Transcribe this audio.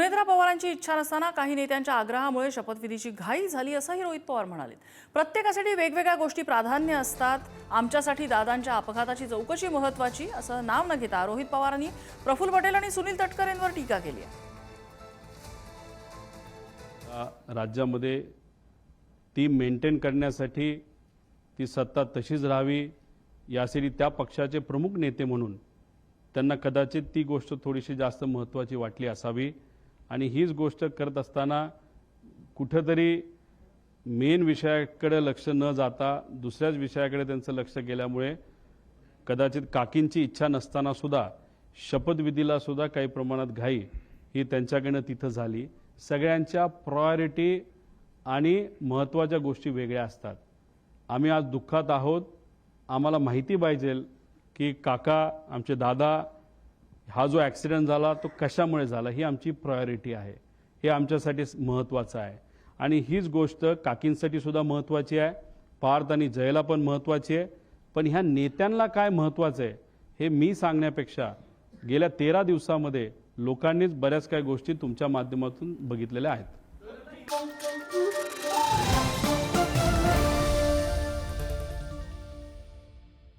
सुनेत्रा पवारांची इच्छा नसताना काही नेत्यांच्या आग्रहामुळे शपथविधीची घाई झाली असंही रोहित पवार म्हणाले। प्रत्येकासाठी वेगवेगळ्या गोष्टी प्राधान्य असतात, आमच्यासाठी दादांच्या अपघाताची चौकशी महत्त्वाची असं नाव न घेता रोहित पवारांनी प्रफुल्ल पटेल आणि सुनील तटकरेंवर टीका केली आहे। राज्यामध्ये ती मेंटेन करण्यासाठी ती सत्ता तशीच राहावी यासाठी त्या पक्षाचे प्रमुख नेते म्हणून त्यांना कदाचित ती गोष्ट थोडीशी जास्त महत्त्वाची वाटली असावी आणि हीच गोष्ट करत असताना कुठेतरी मेन विषयाकडे लक्ष न जाता दुसऱ्याच विषयाकडे त्यांचं लक्ष गेल्यामुळे कदाचित काकींची इच्छा नसताना सुद्धा शपथविधीला सुद्धा काही प्रमाणात घाई ही त्यांच्याकडनं तिथं झाली। सगळ्यांच्या प्रायोरिटी आणि महत्त्वाच्या गोष्टी वेगळ्या असतात। आम्ही आज दुःखात आहोत, आम्हाला माहिती पाहिजे की काका आमचे दादा हा जो ॲक्सिडेंट झाला तो कशामुळे झाला ही आमची प्रायोरिटी आहे, हे आमच्यासाठी महत्त्वाचं आहे आणि हीच गोष्ट काकींसाठी सुद्धा महत्त्वाची आहे, पार्थ आणि जयला पण महत्त्वाची आहे। पण ह्या नेत्यांना काय महत्त्वाचं आहे हे मी सांगण्यापेक्षा गेल्या 13 दिवसामध्ये लोकांनीच बऱ्याच काही गोष्टी तुमच्या माध्यमातून बघितलेल्या आहेत।